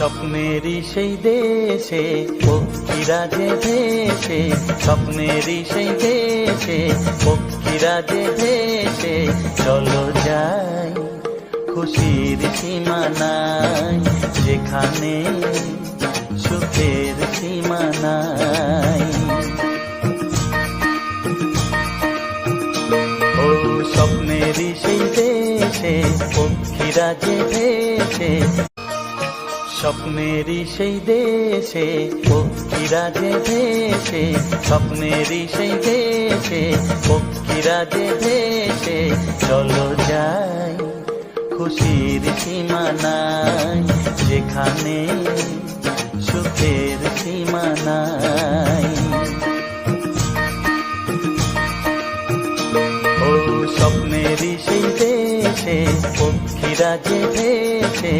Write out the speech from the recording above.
স্বপ্নেরই সেই দেশে পক্ষীরা যে ভেসে, স্বপ্নেরই সেই দেশে পক্ষীরা যে ভেসে, চলো যাই খুশির সীমানায়, যেখানে সুখের সীমানায়। ও স্বপ্নেরই সেই দেশে পক্ষীরা যে ভেসে, স্বপ্নেরই সেই দেশে পক্ষীরা যে ভেসে, স্বপ্নেরই সেই দেশে পক্ষীরা যে ভেসে, চলো যাই খুশির সীমানায়, যেখানে সুখের সীমানায়। ও স্বপ্নেরই সেই দেশে পক্ষীরা যে ভেসে।